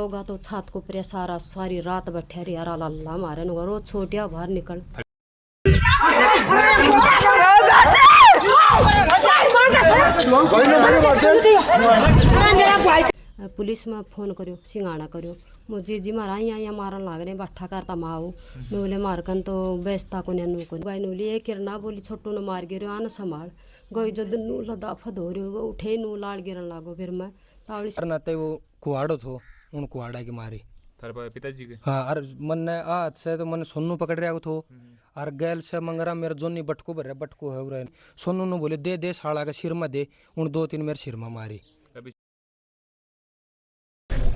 होगा तो छत को ऊपर सारी रात बैठे रे यार अल्लाह मारे नो रो छोटिया बाहर निकल पुलिस में फोन करो सिंगाना करो मुझे जी मारा यहाँ मारन लाग रहे बट्ठा करता माओ मैं बोले मारकन तो बेचता को नू को गाय नूली ये किरना बोली छोटू ने मार गिरो आना संभाल गई जद नू लदाफ धो रहे उठे नू लाल गिरन लागो फिर मैं तावड़ी नाते वो कुआड़ो थो उन कुआड़ा की मारी थारे पिताजी के हाँ और मन ने आज से तो मन सोनू पकड़ रहा थो और गैल से मंगरा मेरे जोनी बटको भर बटको है रहे सोनू ने बोले दे साड़ा का सिर में दे उन 2-3 मेरे सिर में मारी।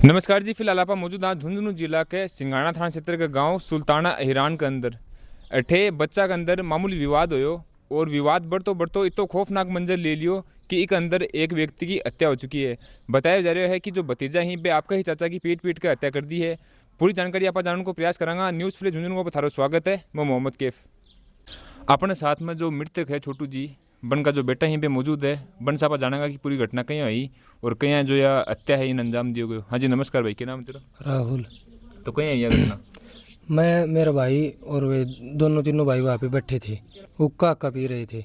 नमस्कार जी, फिलहाल आप मौजूद आज झुंझुनू जिला के सिंगाना थाना क्षेत्र के गांव सुल्ताना हिरान के अंदर अठे बच्चा के अंदर मामूली विवाद होयो और विवाद बढ़तो इतो खौफनाक मंजर ले लियो कि एक अंदर एक व्यक्ति की हत्या हो चुकी है। बताया जा रहा है कि जो भतीजा ही बे आपका ही चाचा की पीट के हत्या कर दी है। पूरी जानकारी आप जानने को प्रयास करांगा। न्यूज़ प्ले झुंझुनू को थारो स्वागत है। मैं मोहम्मद कैफ। अपने साथ में जो मृतक है छोटू जी बन का जो बेटा यहीं पे मौजूद है बन सापा जानेगा कि पूरी घटना कहीं आई और कहीं जो यह हत्या है इन अंजाम दियो गयो। हाँ जी नमस्कार भाई, क्या नाम तेरा? राहुल। तो कहीं आई यह घटना? मैं मेरा भाई और वे दोनों तीनों भाई वहाँ पे बैठे थे, हुक्का पी रहे थे।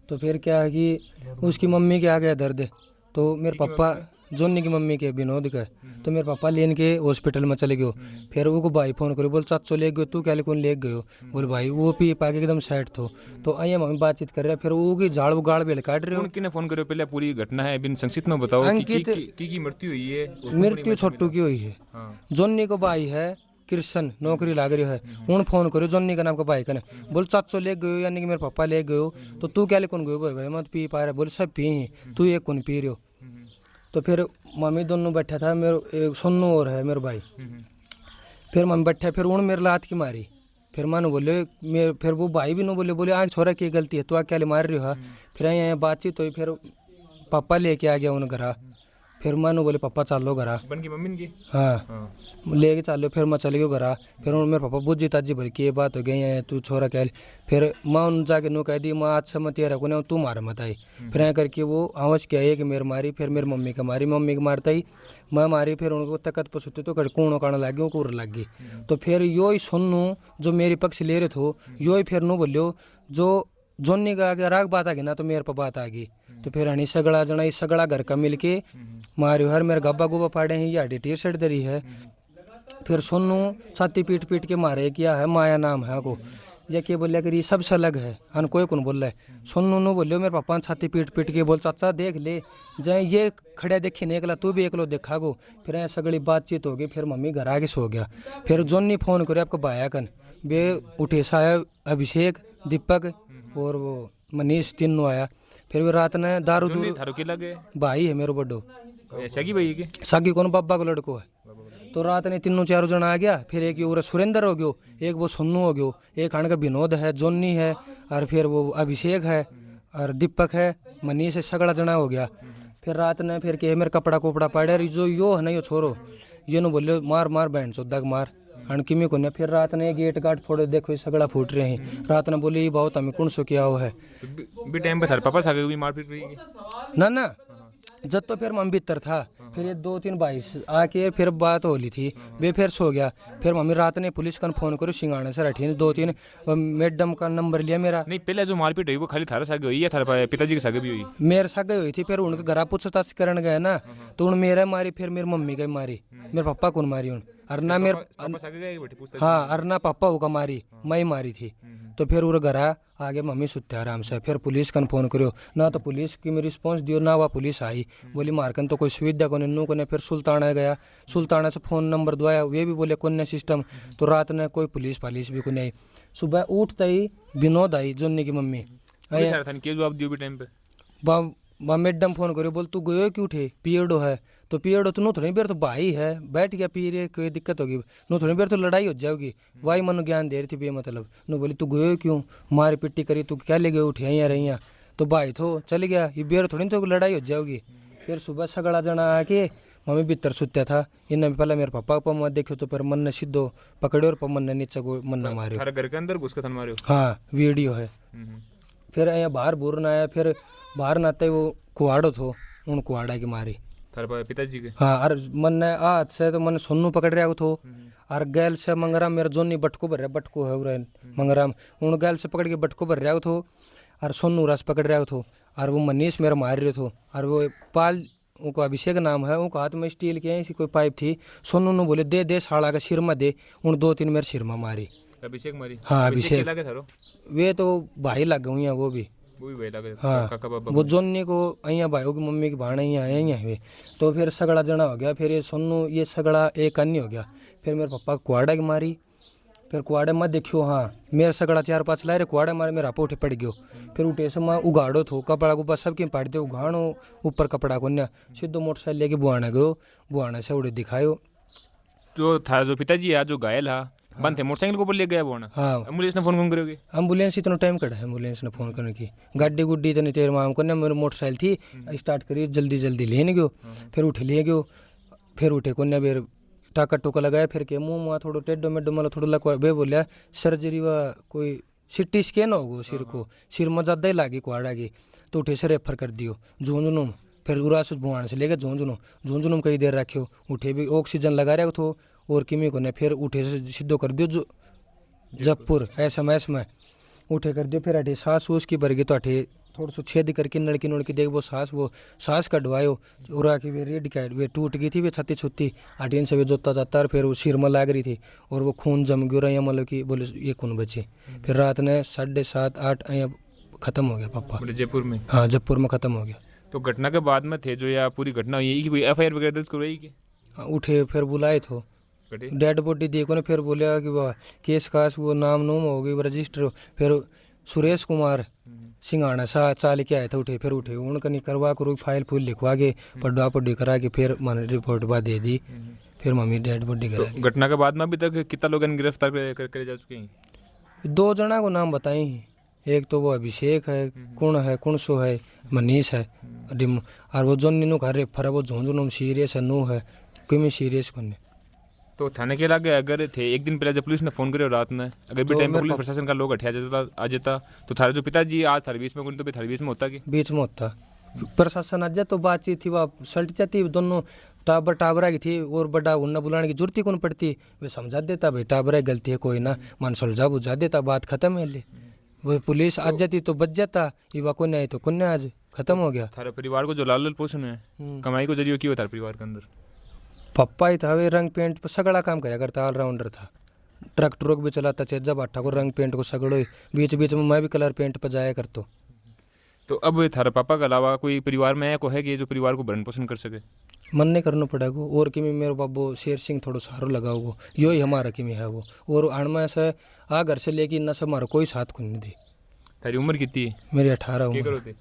तो फिर क्या है कि उसकी मम्मी के आ गया दर्द तो मेरे पापा जोनी की मम्मी के विनोद का तो मेरे पापा लेन के हॉस्पिटल में चले गयो। फिर वो भाई फोन करो बोल चाचो ले गयो तू क्या कौन ले गयो बोल भाई वो पी पाके एकदम साइड थो तो आइए हम बातचीत कर रहे हैं। फिर वो की झाड़ गाड़ बेल काट रहे हो। किने फोन करो पहले पूरी घटना है बिन संक्षिप्त में बताओ की मृत्यु हुई है? मृत्यु छोटू की हुई है। जोनी को भाई है कृष्ण नौकरी लाग रही है उन फोन करो जोनी का नाम का भाई कने बोल चाचो ले गयो यानी कि मेरे पापा ले गयो तो तू क्या कौन गयो भाई मत पी पा रहा बोल सब पी तू एक कौन पी रहे हो। तो फिर मम्मी दोनों बैठा था मेरे एक सोनू और है मेरे भाई। फिर मम्मी बैठा फिर उन मेरे लात की मारी। फिर मानो बोले मेरे फिर वो भाई भी नो बोले आग छोरा की गलती है तू आ क्या ले मार रही हो। फिर यहाँ बातचीत हुई फिर पापा लेके आ गया उन घरा। फिर मानो बोले पापा चालो घरा बन की मम्मी की हाँ लेके चालो। फिर मैं चले गयो घरा। फिर मेरे पापा बुझी ताजी भर की बात हो गई है तू छोरा क्या। फिर माँ उन जाके नो कह दी माँ अच्छा मत तेरा को तू मार मत आई। फिर यहाँ करके वो आवाज़ क्या है कि मेरे मारी। फिर मेरी मम्मी का मारी मम्मी को मारता ही मैं मारी। फिर उनको तकत पर सुते तो कूण काना लग गई कूर लग गई। तो फिर यो ही सुनू जो मेरी पक्ष ले रहे थो यो ही फिर नो बोलियो जो जोनी का आगे राग बात आ गई ना तो मेरे पर बात आ गई। तो फिर हनी सगड़ा जना इस सगड़ा घर का मिल के मारियो हर मेरे गब्बा गुब्बा फाड़े हैं या टी शर्ट दरी है। फिर सोनू छाती पीट के मारे किया है माया नाम है को ये क्या बोलिया कि ये सबसे अलग है हन कोई कौन बोल रहा है। सोनू नो बोलियो मेरे पापा छाती पीट के बोल चाचा देख ले जाए ये खड़े देखी नहीं एकला तू भी एकलो देखा गो। फिर यहाँ सगड़ी बातचीत हो गई। फिर मम्मी घर आके सो गया। फिर जोनी फोन करे आपको भाया कन बे उठे साहब अभिषेक दीपक और वो मनीष तीनों आया। फिर वो रात ने दारू भाई है मेरे बड्डो सागी कौन बाबा को लड़को है। तो रात ने तीनों चारों जन आ गया। फिर एक वो सुरेंद्र हो गयो एक वो सोनू हो गयो एक खान का विनोद है जोनी है और फिर वो अभिषेक है और दीपक है मनीष है सगड़ा जना हो गया। फिर रात ने फिर के मेरे कपड़ा कोपड़ा पाड़े जो यो है ना यो छोरो ये नो बोले मार मार बहन चौदह मार अणकिमी को। फिर रात ने गेट गाट फोड़े देखो सगड़ा फूट रहे हैं। रात ने बोली बहुत हमें कौन सो किया हुआ है ना जब तो फिर मम्मी भीतर था। फिर ये 2-3 भाई आके फिर बात हो ली थी वे फिर सो गया। फिर मम्मी रात ने पुलिस का फोन करो सिंगाने से रठी 2-3 मैडम का नंबर लिया मेरा। नहीं पहले जो मारपीट हुई वो खाली थारा सागे हुई या थारे पिताजी के सागे भी हुई? मेरे सागे हुई थी। फिर उनके घर पूछताछ करने गए ना तो उन मेरे मारी फिर मेरी मम्मी का मारी मेरे पापा को मारी उन और ना मेरे हाँ और ना पापा को मारी मैं मारी थी। तो फिर वो घर आगे मम्मी सुते आराम से। फिर पुलिस का फोन करो ना तो पुलिस की मेरी रिस्पॉन्स दियो ना वह पुलिस आई बोली मारकन तो कोई सुविधा को नू को। फिर सुल्ताना गया सुल्ताना से फ़ोन नंबर दवाया वे भी बोले कौन सिस्टम। तो रात ने कोई पुलिस भी कोई नहीं। सुबह उठते ही विनोद आई जोनी की मम्मी मैडम फोन करो बोल तू गयो क्यों थे पीरियड है तो पीरियड तो नो थोड़ी देर तो भाई है बैठ गया पी रहे कोई दिक्कत होगी नो थोड़ी देर तो लड़ाई हो जाएगी वाई मनु ज्ञान दे रही थी बेमतलब नो बोली तू गयो क्यों मारी पिट्टी करी तू क्या ले गए उठे यहाँ रही तो भाई थो चल गया ये बेर थोड़ी तो लड़ाई हो जाएगी। फिर सुबह सगड़ा जना आके मम्मी भीतर सुत्या था इन्हें पहले मेरे पापा को मत देखो तो फिर मन ने सीधो पकड़े और मन ने नीचे को मन न मारे घर के अंदर घुस के थन मारे। हाँ वीडियो है। फिर यहाँ बाहर बुर ना आया। फिर बाहर नाते वो कुआड़ो थो उन कुआड़ा की मारी थारे पिताजी के? हाँ, और मन हाथ से तो मन सोनू पकड़ रहा थो, और गैल से मंगराम मेरा जोनी बटको भर रहा, बटको है उरे मंगराम, उन गैल से पकड़ के बटको भर रहा थो, और सोनू रस पकड़ रहा थो, और वो मनीष मेरा मार रहे थो, और वो पाल उनका अभिषेक नाम है, उनका हाथ में स्टील की ऐसी कोई पाइप थी, सोनू ने बोले दे साड़ा का सिर में दे, उन 2-3 मेरे सिर में मारी। अभिषेक मारी? हाँ, अभिषेक लगे थारो? वे तो भाई लग गए हैं, वो भी भाई लगे? हाँ, काका बाबा वो जोनी को अइया भाइयों की मम्मी की भाण अइया हुए, तो फिर सगड़ा जना हो गया, फिर ये सोनू ये सगड़ा एक अन्य हो गया, फिर मेरे पापा कुआड़ा की मारी, फिर कुआड़े मत देखियो, हाँ मेरा सगड़ा 4-5 लाए रे कुआड़े मारे, मेरा पोठे पड़ गयो, फिर उठे से मैं उगाड़ो थो, कपड़ा को बस सबके पाड़ दे, उगाड़ो ऊपर कपड़ा को न्या सीधो मोटरसाइकिल लेके बुआने गयो, बुआने से उड़े दिखायो। जो था जो पिताजी है जो घायल है बंद थे, मोटरसाइकिल को ऊपर ले गया वो ना? हाँ, एम्बुलेंस ने फोन कौन करोगे? एम्बुलेंस इतना टाइम कड़ा है एम्बुलेंस ने फोन करने की, गाड़ी गुड्डी इतनी देर में को मेरी मोटरसाइकिल थी, स्टार्ट करी जल्दी जल्दी लेने गयो, फिर उठे लिए गयो, फिर उठे को फिर टाका टोका लगाया, फिर के मुँह में थोड़ा टेडो मेडो मतलब थोड़ा लगा बे बोलिया सर्जरी व कोई सिटी स्कैन होगो सिर को, सिर में ज़्यादा ही लागी कुआड़ा की, तो उठे से रेफर कर दियो झुंझुनू, फिर उरा से बुआन से लेके झुंझुनू कई देर रखियो, उठे भी ऑक्सीजन लगा रहे थो और किमी को ने, फिर उठे से सीधो कर दियो जो जयपुर SMS में उठे कर दियो, फिर अठे सांस वूस की भर गई, तो अठे थोड़ा सा छेद करके नड़की नुड़की देख वो सांस कटवायो, उरा की वे रेड कैट वे टूट गई थी, वे छत्ती छुत्ती अठीन से वे जोता जाता, और फिर वो सिर में लाग रही थी, और वो खून जम गया रहा, मतलब कि बोले ये खून बचे, फिर रात ने 7:30-8 यहाँ ख़त्म हो गया पापा। जयपुर में? हाँ, जयपुर में ख़त्म हो गया। तो घटना के बाद में थे जो या पूरी घटना हुई कि कोई FIR वगैरह दर्ज करवाई कि? उठे फिर बुलाए थो, डेड बॉडी देखो ना, फिर बोलिया कि वाह केस खास वो नाम नूम हो गई रजिस्टर, फिर सुरेश कुमार सिंघाना सा लेके आए थे, उठे फिर उठे उनका नहीं करवा करो फाइल फूल लिखवा के पढ़ा पढ़ी करा के फिर मैंने रिपोर्ट बाद दे दी, फिर मम्मी डेड बॉडी करा। तो घटना के बाद में अभी तक कितना लोग गिरफ्तार करे जा चुके हैं? 2 जना को नाम बताए, एक तो वो अभिषेक है, कुणसो है, मनीष है, और वो जोन नीनू घर रेफर है, वो झुंझुनू सीरियस है, नू है कोई में सीरियस को नहीं। तो थाने के लागे अगर थे एक दिन पहले जब पुलिस ने फोन करे रात में, अगर भी टाइम पुलिस प्रशासन का लोग हटिया आ जाता तो थारे जो पिताजी आज थारे बीच में कौन, तो भी थारे बीच में होता कि बीच में होता प्रशासन आ जाए तो बातचीत थी, वह सल्ट जाती, दोनों टाबरा की थी, और बड़ा उन्ना बुलाने की जरूरत ही कौन पड़ती, वे समझा देता भाई टाबरा की गलती है कोई ना, मन सुलझा बुझा देता, बात खत्म है ले, वो पुलिस आ जाती तो बच जाता, युवा को नहीं तो कुन्ने आज खत्म हो गया। थारे परिवार को जो लाल पोषण है कमाई को जरिए क्यों थारे परिवार के अंदर? पप्पा ही था, वे रंग पेंट पर सगड़ा काम कराया करता, ऑलराउंडर था, ट्रक ट्रक भी चलाता, चेजा भाटा को रंग पेंट को सगड़ो, बीच बीच में मैं भी कलर पेंट पर जाया करता। तो अब थारे पापा के अलावा कोई परिवार में को है कि जो परिवार को भरण पोषण कर सके? मन नहीं करना पड़ेगा, और कि मेरे बाबू शेर सिंह थोड़ा सहारो लगाओ, यो ही हमारा किमी है वो, और आणमा से आ घर से लेके इन्ना से हमारा कोई साथ को नहीं दे। थारी उम्र कितनी है? मेरी 18 उम्र,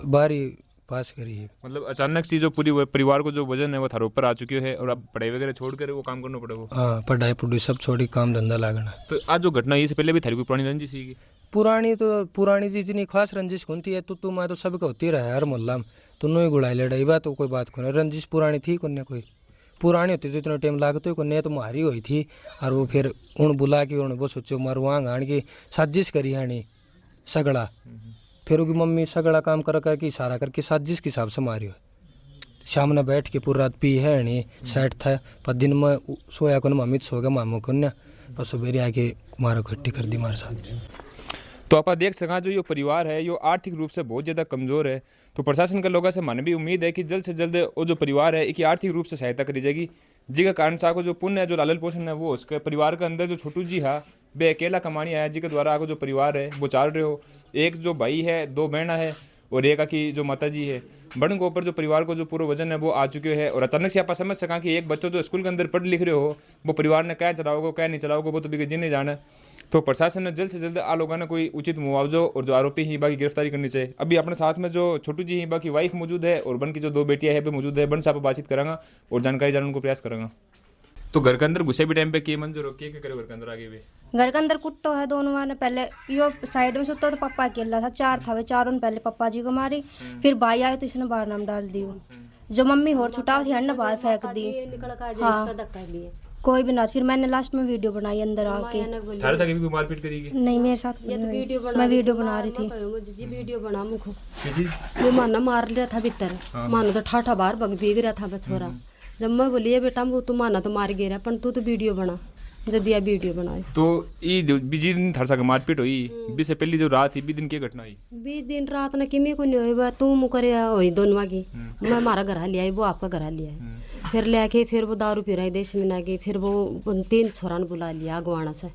12वीं पास करी है। मतलब अचानक से जो पूरी परिवार को जो वजन है वो थारे ऊपर आ चुकी है, और अब पढ़ाई वगैरह छोड़ कर वो काम करना पड़ेगा? हाँ, पढ़ाई पुढ़ाई सब छोड़ी, काम धंधा लागना। तो आज जो घटना इससे पहले भी थारी कोई पुरानी रंजिश थी? पुरानी चीज नहीं, खास रंजिश कौन थी, तू मैं तो सबका होती रहा हर मोहल्ला में, तो नो ही गुड़ाई लड़ाई बात तो कोई बात कौन, रंजिश पुरानी थी कौन, कोई पुरानी होती तो इतना टाइम लागतो ही कौन, तो मारी हुई थी, और वो फिर उन बुला के उन्होंने वो सोचो मार वहाँ गाड़ के साजिश करी हानी सगड़ा, फिर उसकी मम्मी सगड़ा काम कर करके इशारा करके साजिश के हिसाब से मारी हो, सामने बैठ के पूरी रात पी है नहीं सेट था, पर दिन में सोया को मम्मी सो गया मामू को न, पर सवेरे आके मारो घट्टी कर दी हमारे साथ। तो आप देख सका जो ये परिवार है ये आर्थिक रूप से बहुत ज़्यादा कमज़ोर है, तो प्रशासन के लोगों से मन भी उम्मीद है कि जल्द से जल्द वो जो परिवार है इसकी आर्थिक रूप से सहायता करी जाएगी, जिसके कारण से आगे जो पुण्य है जो लालन पोषण है वो उसके परिवार के अंदर जो छोटू जी है वे अकेला कमानी आया, जिसके द्वारा आगे जो परिवार है वो चल रहे हो, एक जो भाई है 2 बहना है और एक की जो माता जी है, बड़न के ऊपर जो परिवार को जो पूरा वजन है वो आ चुके हैं, और अचानक से आप समझ सका कि एक बच्चों जो स्कूल के अंदर पढ़ लिख रहे हो वो परिवार ने क्या चलाओगे क्या नहीं चलाओगे वो तो भी जिन नहीं जाना, तो प्रशासन ने जल्द से जल्द आ लोगों ने कोई उचित मुआवजा और जो आरोपी हिबा की गिरफ्तारी करनी चाहिए। अभी अपने साथ में जो छोटू जी हिबा की वाइफ मौजूद है और बन की जो 2 बेटियां है भी मौजूद है, बन से आप बातचीत करांगा और जानकारी जानने को प्रयास करूँगा। तो घर के अंदर घुसे भी टाइम पे के मंजूर हो के करे घर के अंदर आगे भी घर के अंदर कुट्टो है दोनों माने, पहले यो साइड में सुता तो पापा अकेला था, 4 था वे, चारों ने पहले पापा जी को मारी, फिर भाई आए तो इसने बाहर नाम डाल दी, जो मम्मी और छुटा थी हन बाहर फेंक दी। कोई भी ना। फिर मैंने लास्ट में वीडियो बनाई अंदर आके। थारे साथ भी कोई मारपीट करेगी? नहीं, मेरे साथ ये तो वीडियो बना मैं वीडियो बना रही थी। मुझे जी वीडियो बना मुखो जी वो माना मार रहा था भीतर, मानो तो ठाठा बाहर भीग रहा था छोरा। जब मैं बोली ये बेटा वो तू माना तो मार गिरा पर तू तो वीडियो बना, जदिया वीडियो बनाए। तो ई बीजी दिन थारे साथ मारपीट हुई, बी से पहली जो रात थी बी दिन की घटना हुई? 20 दिन रात ना किमी को नहीं हुई, तू मुकरे हुई दोनों की। मैं हमारा घर लिया है, वो आपका घर लिया है। फिर लेके फिर वो दारू पी रहा है देश में आके। फिर वो 3 छोरा ने बुला लिया अगवाना से,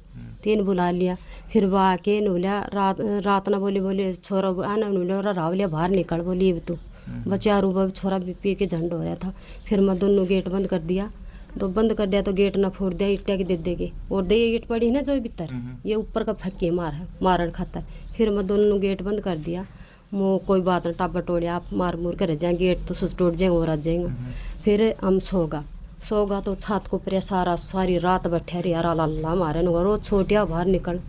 3 बुला लिया। फिर वो आके नूलिया रात ना बोले छोरा आना नूलिया राव लिया बाहर निकल, बोली तू बच्चा रू छोरा भी पी के झंड हो रहा था। फिर मैं दोनों गेट बंद कर दिया, तो बंद कर दिया तो गेट ना फोड़ दिया, ईटा की दे देगी। और दे ईट पड़ी है ना जो भीतर, ये ऊपर का फक्के मारन खातर। फिर मैं दोनों गेट बंद कर दिया। मो कोई बात ना टाबा टोड़िया आप मार मुर कर जाए, गेट तो सुस टूट जाएंगे और आ जाएंगे। फिर हम सोगा तो छत को ऊपर सारी रात बैठे रे यार अल्लाह मारे नो रोज छोटिया बाहर निकल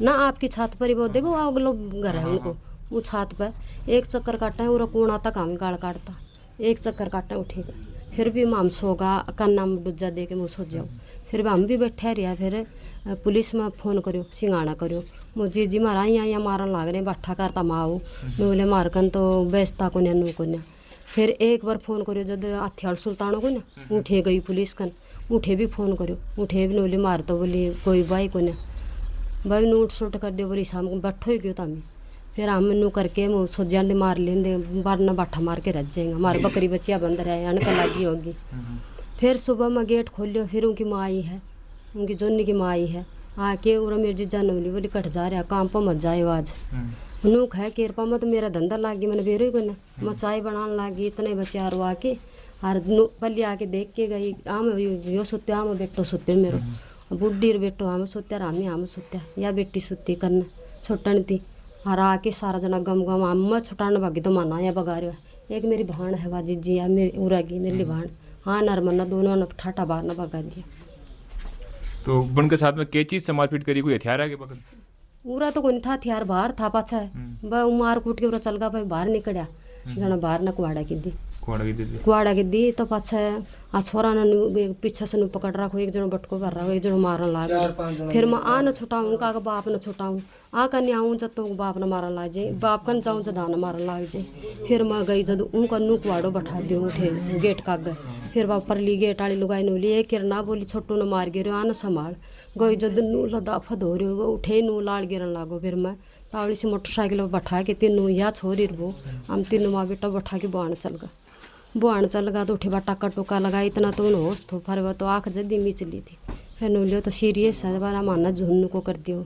ना आपकी छत पर ही वो देखो अगलो घर है उनको, वो छत पर एक चक्कर काटा है और कोना तक हम गाड़ काटता, एक चक्कर काटा उठेगा। फिर भी हम सोगा कन्ना में डुज्जा दे के मुँह सो जाओ। फिर भी हम भी बैठे रहा। फिर पुलिस में फ़ोन करो सिंगाना करो मुझे जी मारा यहाँ मारन लाग रहे बट्ठा करता माओ नूले मारकन तो बेचता को नू को। फिर एक बार फ़ोन करो जब हथियार सुल्तानों को ना उठे गई पुलिस कन, उठे भी फ़ोन करो उठे भी नूले मार तो बोली कोई बाई को ना भाई नोट शोट कर दे बोली शाम को बैठो ही क्यों तमें। फिर हम नू करके मुँह सोजा दे मार लेंदे बारना बाठा मार के रह जाएंगे। हमारे बकरी बच्चियाँ बंद रहे अनक लगी होगी। फिर सुबह में गेट खोलियो, फिर उनकी माँ आई है, उनकी जोनी की माँ आई है आके और मेरी जीजा नवली बोली कट जा रहा काम पर मत जाए आज नूक है केरपा में तो मेरा धंधा लागी मैंने बेरो ही को ना मैं चाय बनाने लागी। इतने बच्चे आरो आके और पल्ली आके देख के गई आम यो सुत्ते आम बेटो सुत्ते मेरो बुढ़ी बेटो आम सुत्या रामी आम सुत्या या बेटी सुत्ती करना छोटन थी। और आके सारा जना गम गम आम मैं छुटाने भागी तो माना या बगा रहा। एक मेरी भाण है बाजी जी या मेरी उरागी मेरी भाण हाँ नरमन्ना दोनों ने ठाठा बाहर न भगा दिया। तो बन के साथ में क्या चीज़ से मारपीट करी, कोई हथियार आगे पकड़? पूरा तो कोई नहीं था, हथियार बाहर था पाछा है मार कूट के पूरा चल गया भाई बाहर निकलिया जना बाहर न कुआड़ा की दी कुआड़ा की दी तो पाछा आ छोरा ने पीछे से पकड़ रखो एक जनो बटको भर रहा एक जनो मारन लाग। फिर मैं आ न छुटाऊँ का बाप न छुटाऊँ आ कन्या आऊँ जब तो बाप न मारन लाग जाए बाप कन जाऊँ जदा न मारन लाग जाए। फिर मैं गई जब उनका नू कुआड़ो बैठा दियो उठे गेट का गए। फिर वहाँ परली गेट आली लुगाई नूली एक किरना बोली छोटू न मार गिरो आ न संभाल गई जब नू लदाफा धो रही वो उठे नू लाड़ गिरन लागो। फिर मैं तावड़ी से मोटरसाइकिल बैठा के तीनों या छोरी रहो हम तीनों माँ बेटा बैठा के बुआन चल गया तो उठे बा टाका टोका लगा इतना तो होश थो फिर वो तो आँख जल्दी मिचली थी। फिर नू लियो तो सीरियस है बारा माना झुन्नू को कर दियो।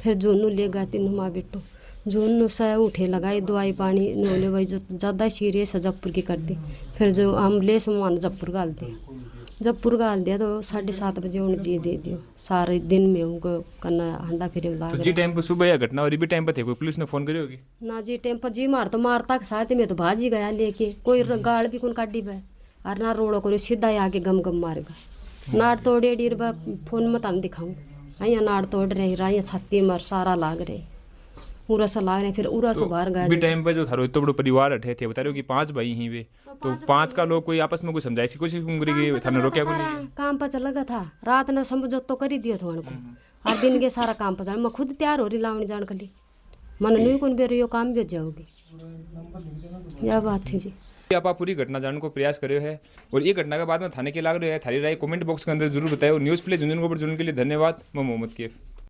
फिर झुन्नू ले गया तीनों माँ बेटो झुन्नू से उठे लगाई दवाई पानी नूले भाई जो ज़्यादा सीरियस है जबपुर की कर दी। फिर जो एम्बुलेंस मान जबपुर गाल दिया जबपुर गाल दिया तो 7:30 बजे उन्हें जी दे दियो सारे दिन में उनको करना हंडा फिर तो जी टाइम पर सुबह या घटना और भी टाइम पर थे कोई पुलिस ने फ़ोन करी होगी ना जी टाइम पर जी मार तो मारता के साथ में तो भाजी गया लेके कोई गाड़ भी कौन काटी बे और ना रोड़ो करो सीधा ही आके गम गम मारेगा नाड़ तोड़े डीर बा फोन में तान दिखाऊँ यहाँ नाड़ तोड़ रहे यहाँ छत्ती मार सारा लाग रहे पूरा सा लाग रहे। फिर उरा से बाहर गया भी टाइम पर जो थारो इतना बड़ो परिवार अठे थे बता रहे हो कि 5 भाई ही वे तो 5 का लोग कोई आपस में कोई समझाई सी कोशिश करी थाने रोकया कोनी काम पर चला गया था रात ने समझो तो कर ही दियो था उनको और दिन के सारा काम पर जान मैं खुद तैयार हो रही लावणी जान कली मन नहीं कौन बेरो यो काम भी हो जाओगी यह बात थी जी। आप पूरी घटना जानने को प्रयास करे है और ये घटना के बाद में थाने के लाग रहे हैं थारी राय कमेंट बॉक्स के अंदर जरूर बताओ। न्यूज़ फ्लैश झुंझुनू के लिए धन्यवाद। मैं मोहम्मद कैफ।